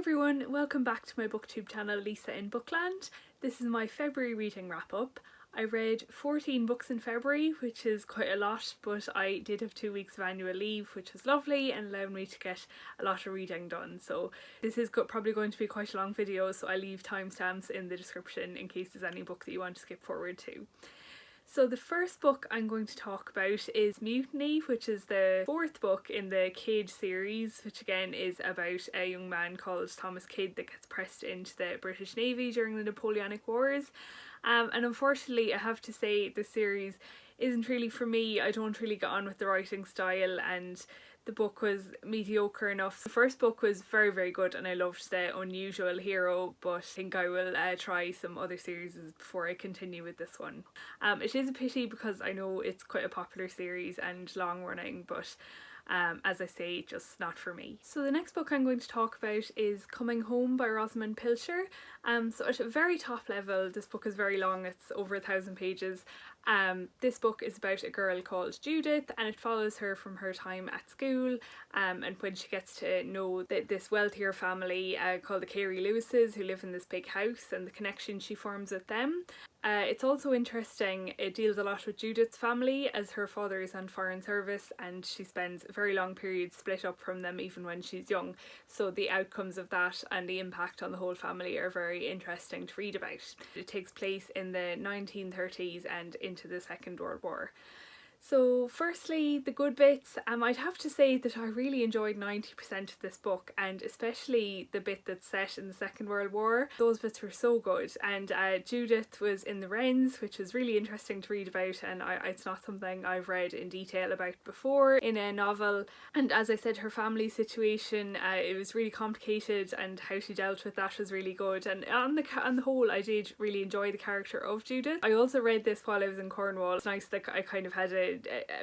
everyone, welcome back to my booktube channel Lisa in Bookland. This is my February reading wrap up. I read 14 books in February, which is quite a lot, but I did have 2 weeks of annual leave, which was lovely and allowed me to get a lot of reading done. So this is probably going to be quite a long video, so I leave timestamps in the description in case there's any book that you want to skip forward to. So the first book I'm going to talk about is Mutiny, which is the 4th book in the Cade series, which again is about a young man called Thomas Cade that gets pressed into the British Navy during the Napoleonic Wars. And unfortunately I have to say the series isn't really for me. I don't really get on with the writing style and the book was mediocre enough. The first book was very, very good and I loved the unusual hero, but I think I will try some other series before I continue with this one. It is a pity because I know it's quite a popular series and long running, but as I say, just not for me. So the next book I'm going to talk about is Coming Home by Rosamunde Pilcher. So at a very top level, this book is very long, it's over 1,000 pages. This book is about a girl called Judith and it follows her from her time at school and when she gets to know this wealthier family called the Carey Lewises who live in this big house and the connection she forms with them. It's also interesting, it deals a lot with Judith's family as her father is on foreign service and she spends very long periods split up from them even when she's young, so the outcomes of that and the impact on the whole family are very interesting to read about. It takes place in the 1930s and into the Second World War. So firstly, the good bits, I'd have to say that I really enjoyed 90% of this book and especially the bit that's set in the Second World War. Those bits were so good and Judith was in the Wrens, which was really interesting to read about and it's not something I've read in detail about before in a novel. And as I said, her family situation, it was really complicated and how she dealt with that was really good, and on the whole I did really enjoy the character of Judith. I also read this while I was in Cornwall. It's nice that I kind of had a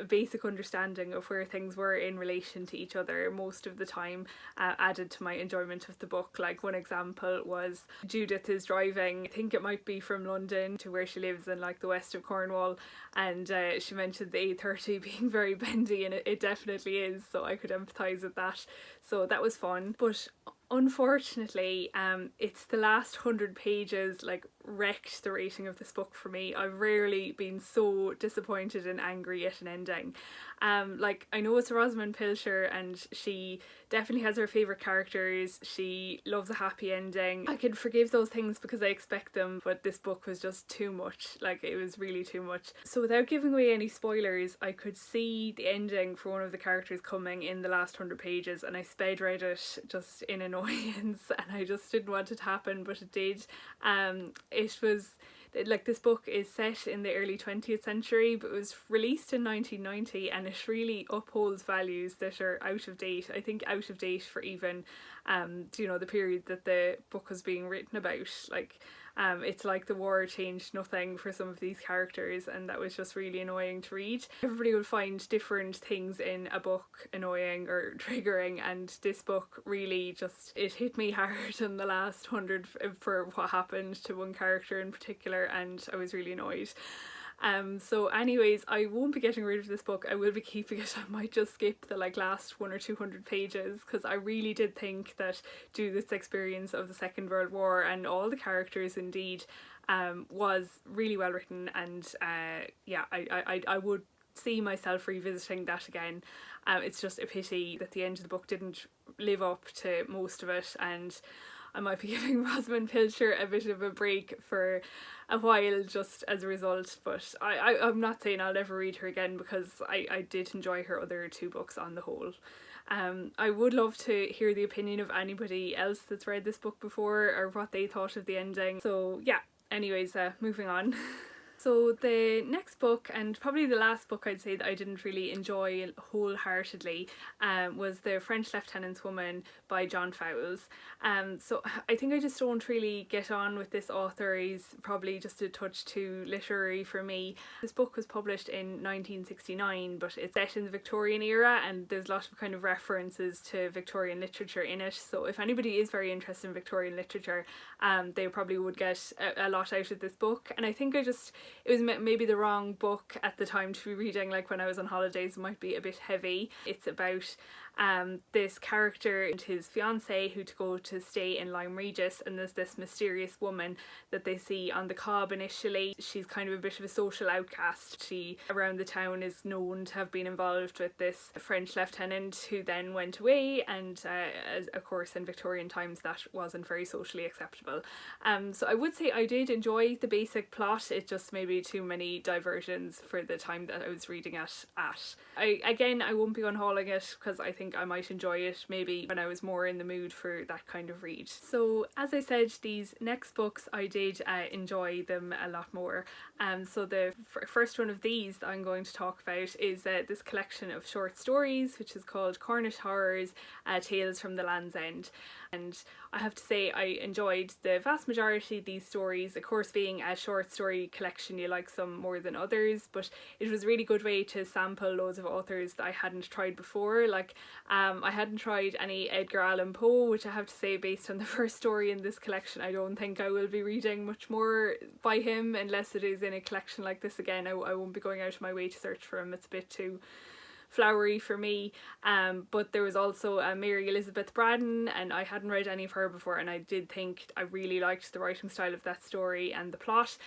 basic understanding of where things were in relation to each other most of the time, added to my enjoyment of the book. Like one example was Judith is driving, I think it might be from London to where she lives in like the west of Cornwall, and she mentioned the A30 being very bendy and it definitely is, so I could empathise with that, so that was fun. But unfortunately it's the last 100 pages like wrecked the rating of this book for me. I've rarely been so disappointed and angry at an ending. Like I know it's Rosamunde Pilcher and she definitely has her favourite characters, she loves a happy ending. I can forgive those things because I expect them, but this book was just too much, like it was really too much. So without giving away any spoilers, I could see the ending for one of the characters coming in the last 100 pages and I sped read it just in annoyance and I just didn't want it to happen, but it did. It was like, this book is set in the early 20th century but it was released in 1990 and it really upholds values that are out of date. I think out of date for even you know, the period that the book was being written about. Like it's like the war changed nothing for some of these characters and that was just really annoying to read. Everybody will find different things in a book annoying or triggering and this book really just, it hit me hard in the last 100 for what happened to one character in particular and I was really annoyed. So anyways, I won't be getting rid of this book, I will be keeping it. I might just skip the like last 100 or 200 pages because I really did think that Judith's experience of the Second World War and all the characters indeed was really well written and yeah, I would see myself revisiting that again. It's just a pity that the end of the book didn't live up to most of it and I might be giving Rosamunde Pilcher a bit of a break for a while just as a result, but I'm not saying I'll never read her again because I did enjoy her other 2 books on the whole. I would love to hear the opinion of anybody else that's read this book before or what they thought of the ending. So yeah, anyways, moving on. So the next book, and probably the last book I'd say that I didn't really enjoy wholeheartedly, was The French Lieutenant's Woman by Joan Fowles. So I think I just don't really get on with this author. He's probably just a touch too literary for me. This book was published in 1969 but it's set in the Victorian era and there's a lot of kind of references to Victorian literature in it, so if anybody is very interested in Victorian literature they probably would get a lot out of this book. And I think it was maybe the wrong book at the time to be reading, like when I was on holidays. It might be a bit heavy. It's about this character and his fiancée who to go to stay in Lyme Regis, and there's this mysterious woman that they see on the cob initially. She's kind of a bit of a social outcast. She around the town is known to have been involved with this French lieutenant who then went away, and as of course in Victorian times that wasn't very socially acceptable. So I would say I did enjoy the basic plot. It just maybe too many diversions for the time that I was reading it at. I won't be unhauling it because I think I might enjoy it maybe when I was more in the mood for that kind of read. So as I said, these next books I did enjoy them a lot more. So the first one of these that I'm going to talk about is this collection of short stories which is called Cornish Horrors, Tales from the Land's End. And I have to say I enjoyed the vast majority of these stories. Of course, being a short story collection you like some more than others, but it was a really good way to sample loads of authors that I hadn't tried before. Like I hadn't tried any Edgar Allan Poe, which I have to say based on the first story in this collection I don't think I will be reading much more by him unless it is in a collection like this again. I won't be going out of my way to search for him. It's a bit too flowery for me. But there was also Mary Elizabeth Braddon, and I hadn't read any of her before, and I did think I really liked the writing style of that story and the plot.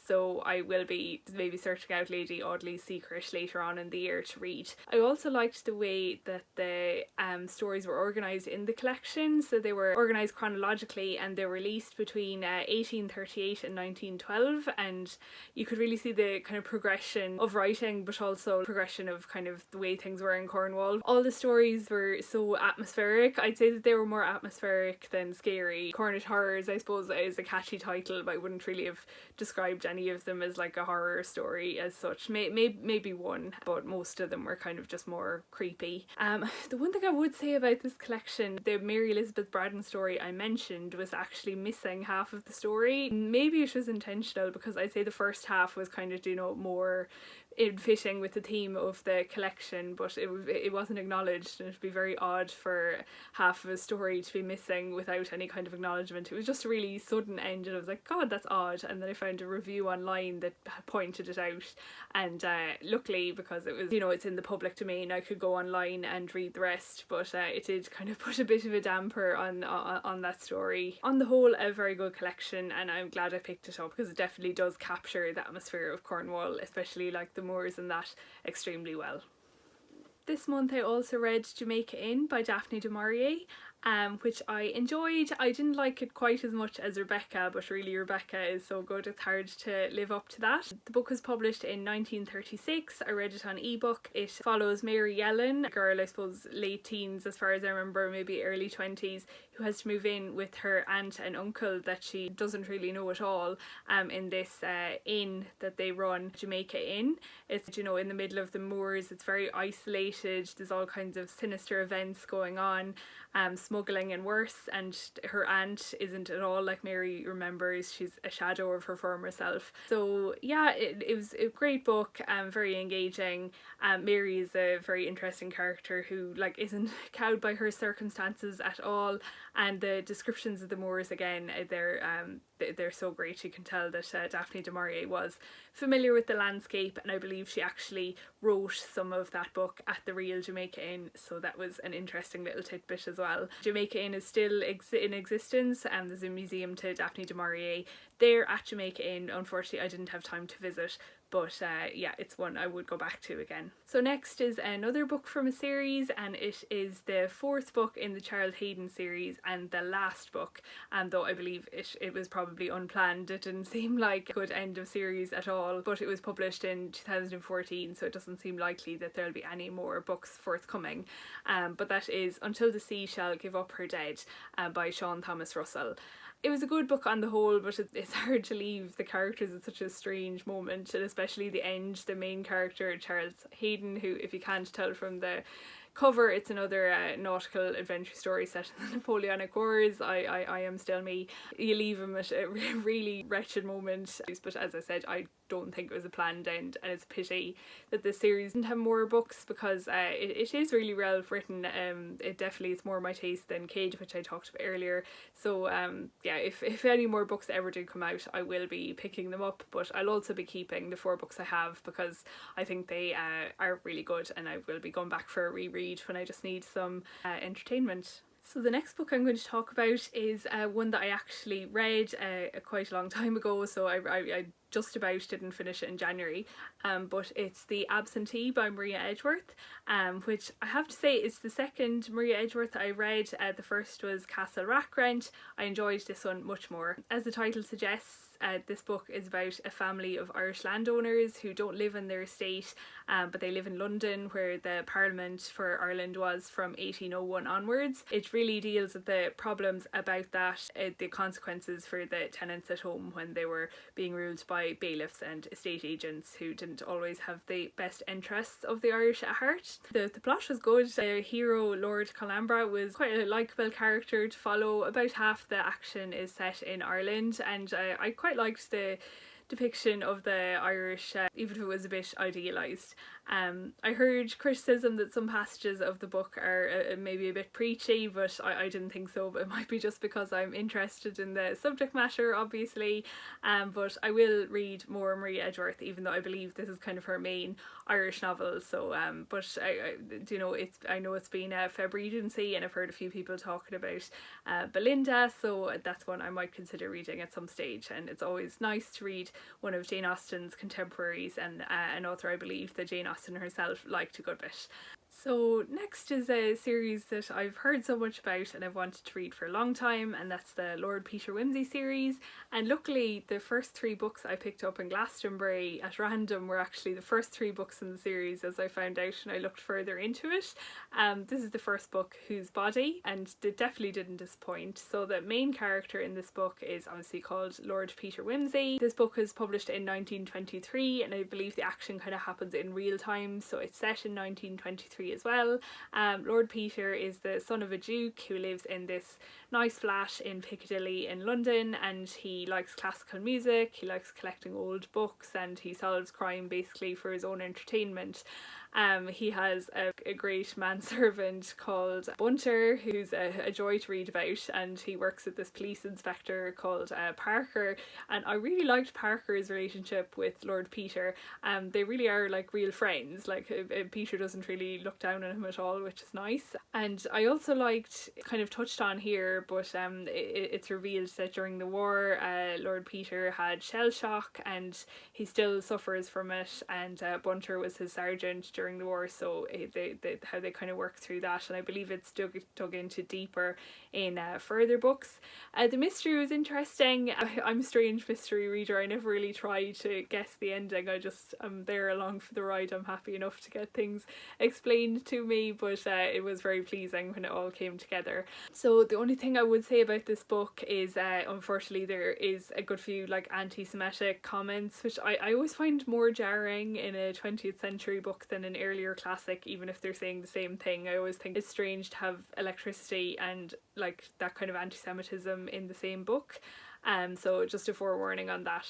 So I will be maybe searching out Lady Audley's Secret later on in the year to read. I also liked the way that the stories were organised in the collection. So they were organised chronologically and they were released between 1838 and 1912, and you could really see the kind of progression of writing, but also progression of kind of the way things were in Cornwall. All the stories were so atmospheric. I'd say that they were more atmospheric than scary. Cornish Horrors, I suppose, is a catchy title, but I wouldn't really have described any of them as like a horror story as such. Maybe one, but most of them were kind of just more creepy. The one thing I would say about this collection, the Mary Elizabeth Braddon story I mentioned was actually missing half of the story. Maybe it was intentional because I'd say the first half was kind of, you know, more in fitting with the theme of the collection, but it wasn't acknowledged, and it'd be very odd for half of a story to be missing without any kind of acknowledgement. It was just a really sudden end, and I was like, God, that's odd. And then I found a review online that pointed it out, and luckily, because it was, you know, it's in the public domain, I could go online and read the rest, but it did kind of put a bit of a damper on that story. On the whole, a very good collection, and I'm glad I picked it up because it definitely does capture the atmosphere of Cornwall, especially like the moors and that, extremely well. This month I also read Jamaica Inn by Daphne du Maurier, which I enjoyed. I didn't like it quite as much as Rebecca, but really Rebecca is so good it's hard to live up to that. The book was published in 1936. I read it on ebook. It follows Mary Yellen, a girl I suppose late teens as far as I remember, maybe early 20s, who has to move in with her aunt and uncle that she doesn't really know at all in this inn that they run, Jamaica Inn. It's, you know, in the middle of the moors. It's very isolated. There's all kinds of sinister events going on, smuggling and worse, and her aunt isn't at all like Mary remembers. She's a shadow of her former self. So yeah, it was a great book, very engaging. Mary is a very interesting character who like isn't cowed by her circumstances at all, and the descriptions of the moors again, they're so great. You can tell that Daphne du Maurier was familiar with the landscape, and I believe she actually wrote some of that book at the real Jamaica Inn, so that was an interesting little tidbit as well. Jamaica Inn is still in existence, and there's a museum to Daphne du Maurier there at Jamaica Inn. Unfortunately I didn't have time to visit, but yeah, it's one I would go back to again. So next is another book from a series, and it is the fourth book in the Charles Hayden series and the last book, and though I believe it was probably unplanned. It didn't seem like a good end of series at all, but it was published in 2014, so it doesn't seem likely that there'll be any more books forthcoming. But that is Until the Sea Shall Give Up Her Dead by Sean Thomas Russell. It was a good book on the whole, but it's hard to leave the characters at such a strange moment, and especially the end. The main character, Charles Hayden, who, if you can't tell from the cover, it's another nautical adventure story set in the Napoleonic Wars. I am still me. You leave him at a really wretched moment, but as I said, I don't think it was a planned end, and it's a pity that this series didn't have more books, because it is really well written. It definitely is more my taste than Cage, which I talked about earlier. So yeah, if any more books ever do come out, I will be picking them up, but I'll also be keeping the 4 books I have, because I think they are really good, and I will be going back for a reread when I just need some entertainment. So the next book I'm going to talk about is one that I actually read quite a long time ago, so I just about didn't finish it in January, but it's The Absentee by Maurier Edgeworth, which I have to say is the second Maurier Edgeworth I read. The first was Castle Rackrent. I enjoyed this one much more. As the title suggests, this book is about a family of Irish landowners who don't live in their estate, but they live in London, where the Parliament for Ireland was from 1801 onwards. It really deals with the problems about that, the consequences for the tenants at home when they were being ruled by bailiffs and estate agents who didn't always have the best interests of the Irish at heart. The plot was good. The hero, Lord Colambra, was quite a likeable character to follow. About half the action is set in Ireland, and I quite liked the depiction of the Irish, even if it was a bit idealised. I heard criticism that some passages of the book are maybe a bit preachy, but I didn't think so. But it might be just because I'm interested in the subject matter, obviously. But I will read more Maurier Edgeworth, even though I believe this is kind of her main Irish novel. So, but you know, I know it's been Febregency, and I've heard a few people talking about Belinda, so that's one I might consider reading at some stage. And it's always nice to read one of Jane Austen's contemporaries, and an author I believe that Jane Austen herself liked a good bit. So next is a series that I've heard so much about and I've wanted to read for a long time, and that's the Lord Peter Wimsey series. And luckily the first 3 books I picked up in Glastonbury at random were actually the first 3 books in the series, as I found out when I looked further into it. This is the first book, Whose Body, and it definitely didn't disappoint. So the main character in this book is obviously called Lord Peter Wimsey. This book was published in 1923, and I believe the action kind of happens in real time, so it's set in 1923 as well. Lord Peter is the son of a duke who lives in this nice flat in Piccadilly in London, and he likes classical music, he likes collecting old books, and he solves crime basically for his own entertainment. He has a great manservant called Bunter, who's a joy to read about, and he works with this police inspector called Parker, and I really liked Parker's relationship with Lord Peter. They really are like real friends. Like Peter doesn't really look down on him at all, which is nice. And I also liked, kind of touched on here, but it's revealed that during the war Lord Peter had shell shock and he still suffers from it, and Bunter was his sergeant during the war, so how they kind of work through that, and I believe it's dug into deeper in further books. The mystery was interesting. I'm a strange mystery reader. I never really try to guess the ending. I'm there along for the ride. I'm happy enough to get things explained to me, but it was very pleasing when it all came together. So the only thing I would say about this book is unfortunately there is a good few like anti-Semitic comments, which I always find more jarring in a 20th century book than an earlier classic, even if they're saying the same thing. I always think it's strange to have electricity and like that kind of anti-Semitism in the same book. So just a forewarning on that.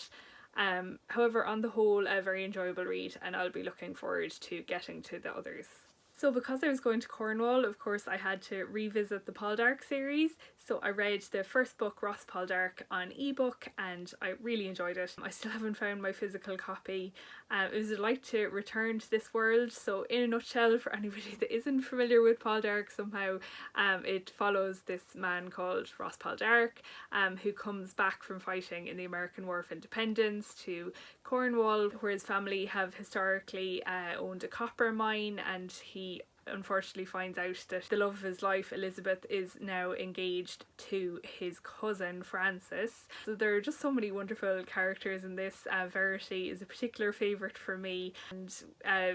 However, on the whole, a very enjoyable read, and I'll be looking forward to getting to the others. So because I was going to Cornwall, of course I had to revisit the Poldark series, so I read the first book, Poldark, on ebook, and I really enjoyed it. I still haven't found my physical copy. It was a delight to return to this world. So in a nutshell, for anybody that isn't familiar with Poldark somehow, it follows this man called Poldark, who comes back from fighting in the American War of Independence to Cornwall, where his family have historically owned a copper mine, and he unfortunately finds out that the love of his life, Elizabeth, is now engaged to his cousin Francis. So there are just so many wonderful characters in this. Verity is a particular favourite for me, and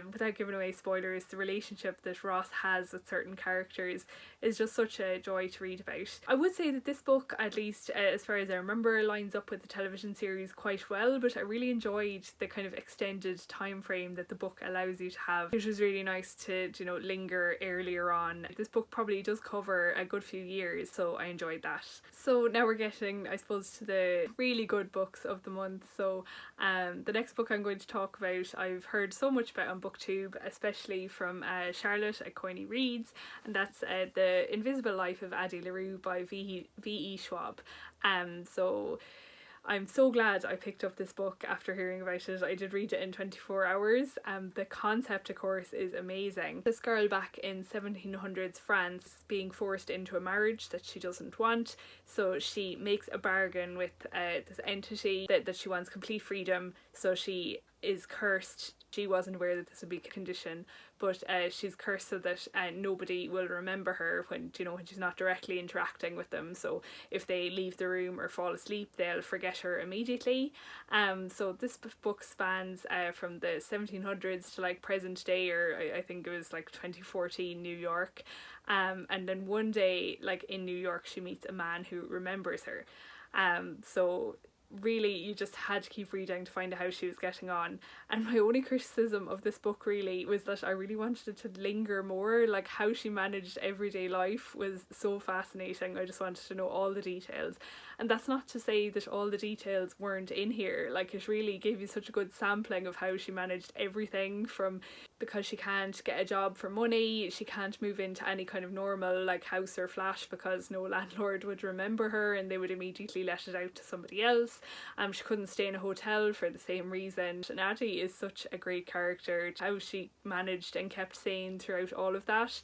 without giving away spoilers, the relationship that Ross has with certain characters is just such a joy to read about. I would say that this book, at least as far as I remember, lines up with the television series quite well, but I really enjoyed the kind of extended time frame that the book allows you to have. It was really nice to, you know, link linger earlier on. This book probably does cover a good few years, so I enjoyed that. So now we're getting, I suppose, to the really good books of the month. So the next book I'm going to talk about, I've heard so much about on BookTube, especially from Charlotte at Coynie Reads, and that's The Invisible Life of Addie LaRue by V.E. Schwabb. So I'm so glad I picked up this book after hearing about it. I did read it in 24 hours. The concept, of course, is amazing. This girl back in 1700s France being forced into a marriage that she doesn't want, so she makes a bargain with this entity that she wants complete freedom, so she is cursed. She wasn't aware that this would be a condition, but she's cursed so that nobody will remember her when she's not directly interacting with them. So if they leave the room or fall asleep, they'll forget her immediately. So this book spans from the 1700s to like present day, or I think it was like 2014 New York. And then one day, like in New York, she meets a man who remembers her. So really you just had to keep reading to find out how she was getting on. And my only criticism of this book really was that I really wanted it to linger more. Like how she managed everyday life was so fascinating. I just wanted to know all the details, and that's not to say that all the details weren't in here. Like it really gave you such a good sampling of how she managed everything, from because she can't get a job for money, she can't move into any kind of normal like house or flat because no landlord would remember her and they would immediately let it out to somebody else. She couldn't stay in a hotel for the same reason. And Addie is such a great character. How she managed and kept sane throughout all of that.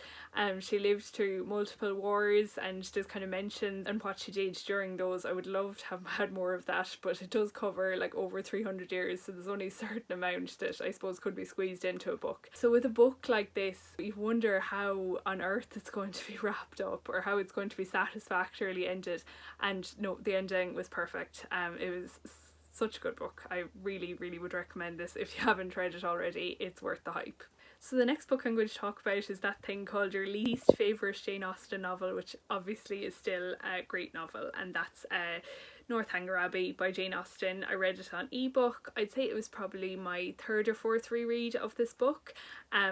She lived through multiple wars, and there's kind of mention and what she did during those. I would love to have had more of that, but it does cover like over 300 years, so there's only a certain amount that I suppose could be squeezed into a book. So with a book like this, you wonder how on earth it's going to be wrapped up, or how it's going to be satisfactorily ended. And no, the ending was perfect. It was such a good book. I really, really would recommend this if you haven't read it already. It's worth the hype. So the next book I'm going to talk about is that thing called Your Least Favourite Jane Austen Novel, which obviously is still a great novel, and that's Northanger Abbey by Jane Austen. I read it on ebook. I'd say it was probably my third or fourth reread of this book.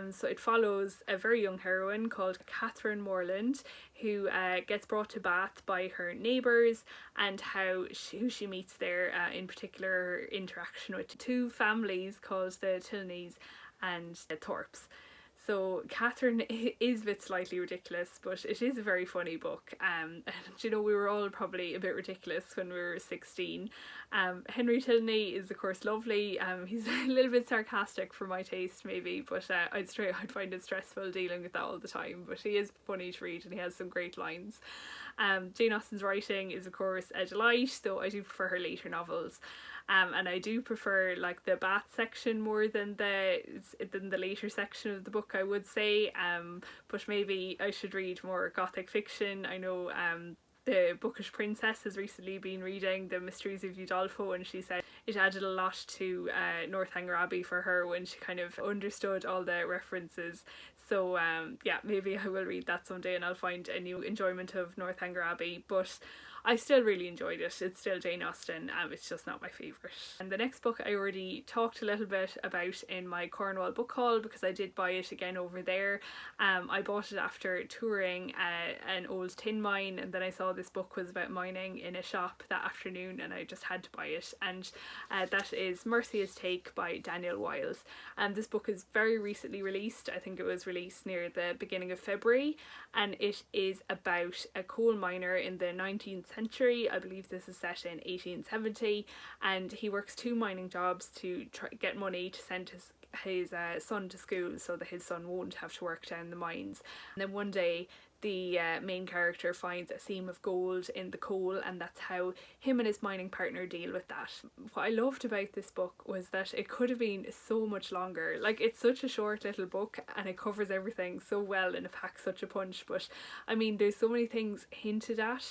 So it follows a very young heroine called Catherine Morland, who gets brought to Bath by her neighbours, and who she meets there, in particular her interaction with two families called the Tilneys and Thorpes. So Catherine is a bit slightly ridiculous, but it is a very funny book. And we were all probably a bit ridiculous when we were 16. Henry Tilney is of course lovely. He's a little bit sarcastic for my taste maybe, but I'd find it stressful dealing with that all the time. But he is funny to read and he has some great lines. Jane Austen's writing is of course a delight, though I do prefer her later novels. And I do prefer like the Bath section more than the later section of the book, I would say. But maybe I should read more gothic fiction. I know the Bookish Princess has recently been reading the Mysteries of Udolpho, and she said it added a lot to Northanger Abbey for her when she kind of understood all the references. So yeah, maybe I will read that someday and I'll find a new enjoyment of Northanger Abbey. But I still really enjoyed it. It's still Jane Austen, it's just not my favourite. And the next book I already talked a little bit about in my Cornwall book haul, because I did buy it again over there. I bought it after touring an old tin mine, and then I saw this book was about mining in a shop that afternoon and I just had to buy it. And that is Mercia's Take by Daniel Wiles. And this book is very recently released. I think it was released near the beginning of February, and it is about a coal miner in the 19th century. I believe this is set in 1870, and he works two mining jobs to try get money to send his son to school so that his son won't have to work down the mines. And then one day the main character finds a seam of gold in the coal, and that's how him and his mining partner deal with that. What I loved about this book was that it could have been so much longer. Like, it's such a short little book and it covers everything so well and it packs such a punch, but I mean there's so many things hinted at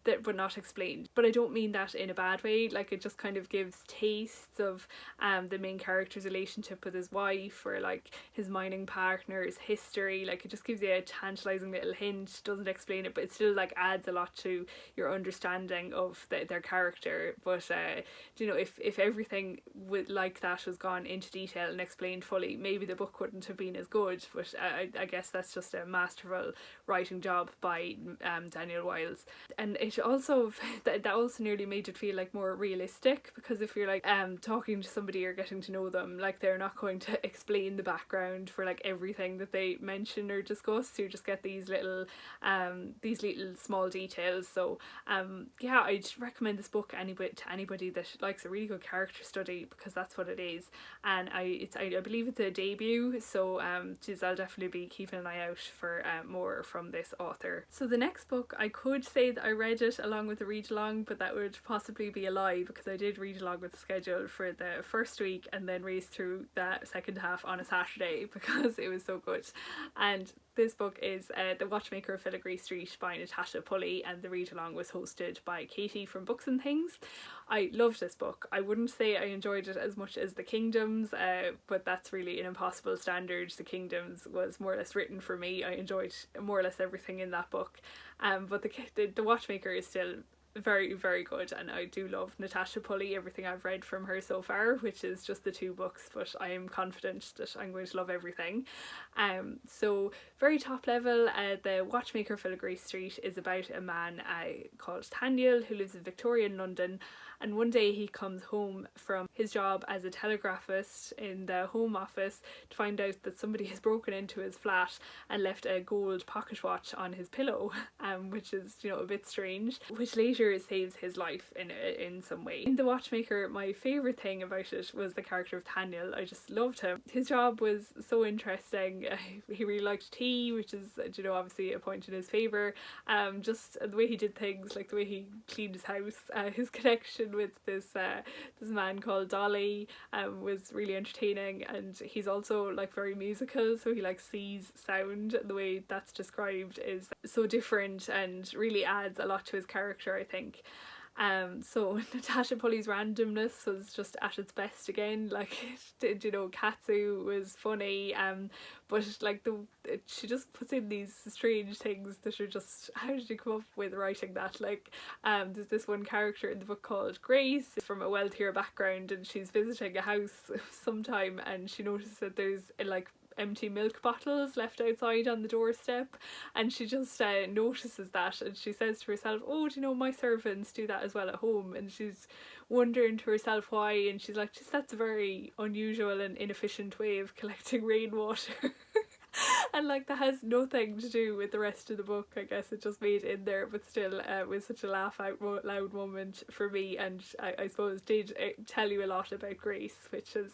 that were not explained. But I don't mean that in a bad way. Like, it just kind of gives tastes of the main character's relationship with his wife, or like his mining partner's history. Like, it just gives you a tantalizing surprising little hint, doesn't explain it, but it still like adds a lot to your understanding of their character. But you know, if everything like that was gone into detail and explained fully, maybe the book wouldn't have been as good. But I guess that's just a masterful writing job by Daniel Wiles. And it also that also nearly made it feel like more realistic, because if you're like talking to somebody or getting to know them, like they're not going to explain the background for like everything that they mention or discuss. You just get these little small details. So yeah, I'd recommend this book to anybody that likes a really good character study, because that's what it is. And I believe it's a debut, so I'll definitely be keeping an eye out for more from this author. So the next book, I could say that I read it along with the read along, but that would possibly be a lie, because I did read along with the schedule for the first week and then raced through that second half on a Saturday because it was so good. And this book is The Watchmaker of Filigree Street by Natasha Pulley, and the read along was hosted by Katie from Books and Things. I loved this book. I wouldn't say I enjoyed it as much as The Kingdoms, but that's really an impossible standard. The Kingdoms was more or less written for me. I enjoyed more or less everything in that book, but the Watchmaker is still very, very good, and I do love Natasha Pulley, everything I've read from her so far, which is just the 2 books, but I am confident that I'm going to love everything. So very top level, The Watchmaker of Filigree Street is about a man called Daniel who lives in Victorian London, and one day he comes home from his job as a telegraphist in the Home Office to find out that somebody has broken into his flat and left a gold pocket watch on his pillow, which is, you know, a bit strange, which later saves his life in some way. In The Watchmaker, my favourite thing about it was the character of Daniel. I just loved him. His job was so interesting. He really liked tea, which is, you know, obviously a point in his favour. Just the way he did things, like the way he cleaned his house, his connection with this man called Dolly was really entertaining, and he's also like very musical, so he like sees sound, and the way that's described is so different and really adds a lot to his character, I think. So Natasha Pulley's randomness was just at its best again. Like, you know, Katsu was funny, but like she just puts in these strange things that are just, how did you come up with writing that? Like, there's this one character in the book called Grace from a wealthier background, and she's visiting a house sometime, and she notices that there's like empty milk bottles left outside on the doorstep, and she just notices that, and she says to herself, oh, do you know, my servants do that as well at home, and she's wondering to herself why, and she's like, just that's a very unusual and inefficient way of collecting rainwater. And like that has nothing to do with the rest of the book. I guess it just made in there, but still was such a laugh out loud moment for me, and I suppose did tell you a lot about Grace, which is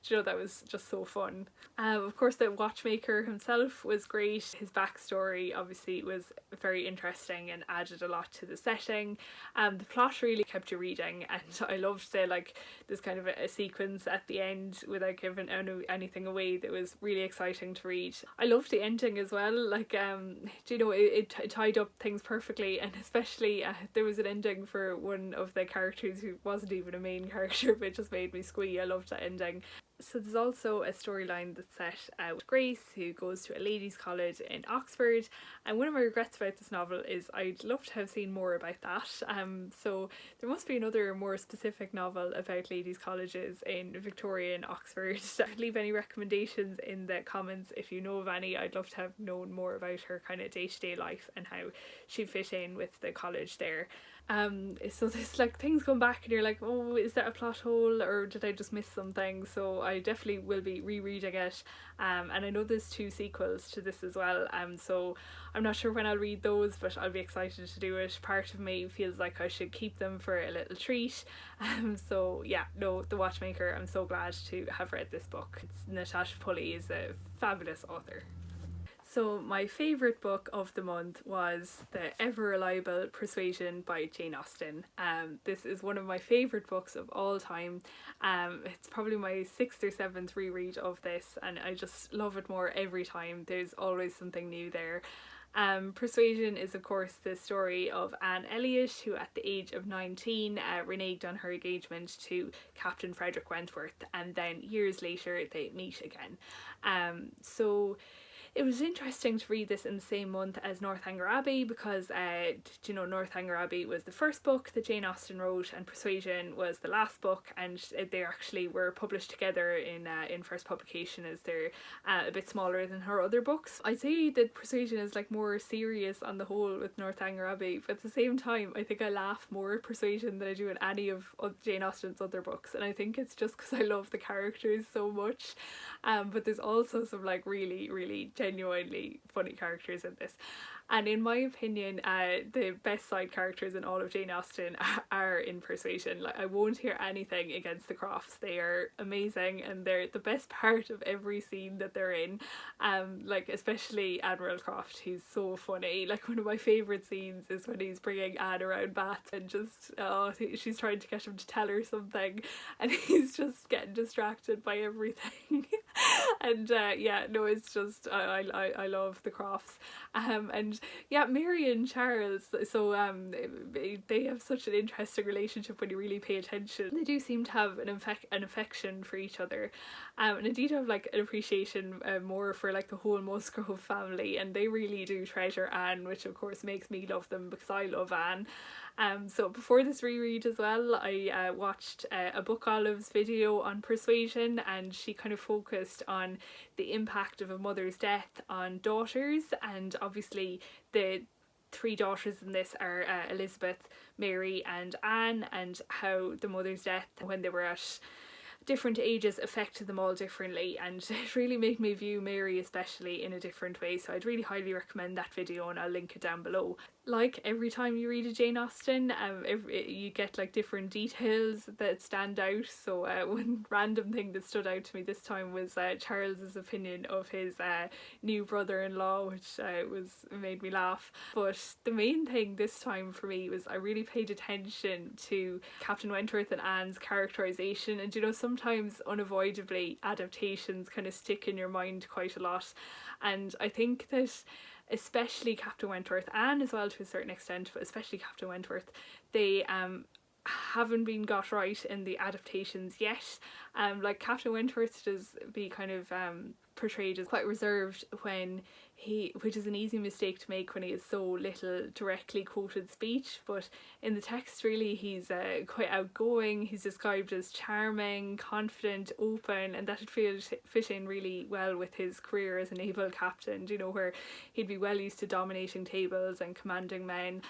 you know, that was just so fun. Of course, the Watchmaker himself was great. His backstory obviously was very interesting and added a lot to the setting. The plot really kept you reading, and I loved this kind of a sequence at the end without giving anything away that was really exciting to read. I loved the ending as well. Like, you know, it tied up things perfectly, and especially there was an ending for one of the characters who wasn't even a main character, but it just made me squee. I loved that ending. So there's also a storyline that's set with Grace, who goes to a ladies' college in Oxford, and one of my regrets about this novel is I'd love to have seen more about that. So there must be another more specific novel about ladies' colleges in Victorian Oxford. Leave any recommendations in the comments if you know of any. I'd love to have known more about her kind of day-to-day life and how she fit in with the college there. So there's like things come back and you're like, oh, is that a plot hole or did I just miss something? So I definitely will be rereading it, and I know there's 2 sequels to this as well, so I'm not sure when I'll read those, but I'll be excited to do it. Part of me feels like I should keep them for a little treat. So yeah, no, The Watchmaker, I'm so glad to have read this book. Natasha Pulley is a fabulous author. So my favourite book of the month was the ever reliable Persuasion by Jane Austen. This is one of my favourite books of all time. It's probably my 6th or 7th reread of this, and I just love it more every time. There's always something new there. Persuasion is of course the story of Anne Elliot, who at the age of 19 reneged on her engagement to Captain Frederick Wentworth, and then years later they meet again. So it was interesting to read this in the same month as Northanger Abbey because, you know, Northanger Abbey was the first book that Jane Austen wrote and Persuasion was the last book, and they actually were published together in first publication, as they're a bit smaller than her other books. I'd say that Persuasion is like more serious on the whole with Northanger Abbey, but at the same time I think I laugh more at Persuasion than I do in any of Jane Austen's other books, and I think it's just because I love the characters so much. But there's also some like really genuinely funny characters in this. And in my opinion, the best side characters in all of Jane Austen are in Persuasion. Like, I won't hear anything against the Crofts. They are amazing and they're the best part of every scene that they're in. Like especially Admiral Croft, he's so funny. Like one of my favourite scenes is when he's bringing Anne around Bath and just, she's trying to get him to tell her something and he's just getting distracted by everything. And yeah, no, it's just, I love the Crofts. And yeah, Mary and Charles, so they have such an interesting relationship when you really pay attention. They do seem to have an affection for each other, and indeed have like an appreciation more for like the whole Musgrove family, and they really do treasure Anne, which of course makes me love them because I love Anne. So before this reread as well, I watched a Book Olive's video on Persuasion, and she kind of focused on the impact of a mother's death on daughters, and obviously the three daughters in this are Elizabeth, Mary and Anne, and how the mother's death when they were at different ages affected them all differently, and it really made me view Mary especially in a different way. So I'd really highly recommend that video and I'll link it down below. Like every time you read a Jane Austen, you get like different details that stand out. So one random thing that stood out to me this time was Charles's opinion of his new brother-in-law, which made me laugh. But the main thing this time for me was I really paid attention to Captain Wentworth and Anne's characterization, and you know, sometimes unavoidably adaptations kind of stick in your mind quite a lot, and I think that especially Captain Wentworth, and as well to a certain extent, but especially Captain Wentworth, they haven't been got right in the adaptations yet. Like Captain Wentworth does be kind of portrayed as quite reserved which is an easy mistake to make when he has so little directly quoted speech, but in the text really he's quite outgoing. He's described as charming, confident, open, and that would fit in really well with his career as a naval captain, you know, where he'd be well used to dominating tables and commanding men.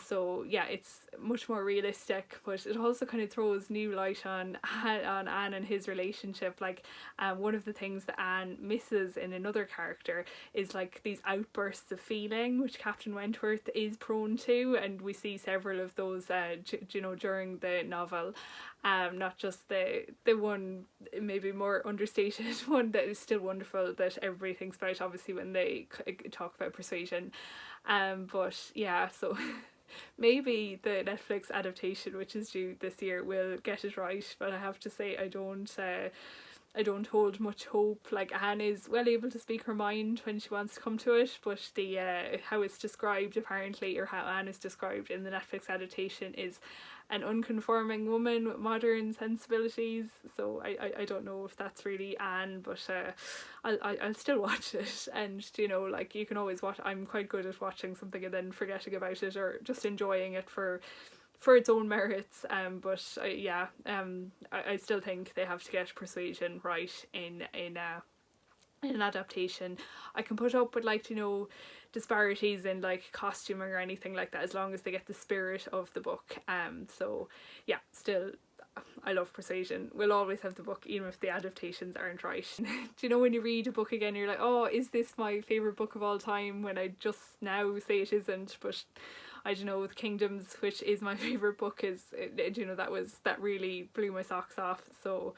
So yeah, it's much more realistic, but it also kind of throws new light on Anne and his relationship. Like one of the things that Anne misses in another character is like these outbursts of feeling, which Captain Wentworth is prone to, and we see several of those you know, during the novel. Not just the one maybe more understated one that is still wonderful that everybody thinks about obviously when they talk about Persuasion. But yeah, so maybe the Netflix adaptation, which is due this year, will get it right, but I have to say I don't hold much hope. Like Anne is well able to speak her mind when she wants to come to it, but the how it's described apparently, or how Anne is described in the Netflix adaptation, is an unconforming woman with modern sensibilities. So I don't know if that's really Anne, but I'll still watch it. And you know, like you can always watch. I'm quite good at watching something and then forgetting about it or just enjoying it for its own merits. But yeah, I still think they have to get Persuasion right in an adaptation. I can put up with like, you know, disparities in like costuming or anything like that as long as they get the spirit of the book. So yeah, still I love Persuasion. We'll always have the book even if the adaptations aren't right. Do you know when you read a book again you're like, oh, is this my favourite book of all time, when I just now say it isn't? But I don't know, with Kingdoms, which is my favourite book, you know, that really blew my socks off. So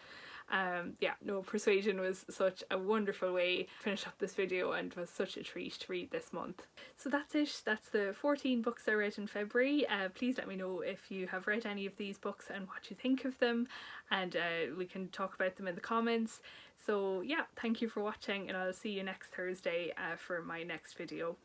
yeah, no, Persuasion was such a wonderful way to finish up this video and was such a treat to read this month. So that's it. That's the 14 books I read in February. Please let me know if you have read any of these books and what you think of them, and we can talk about them in the comments. So yeah, thank you for watching, and I'll see you next Thursday for my next video.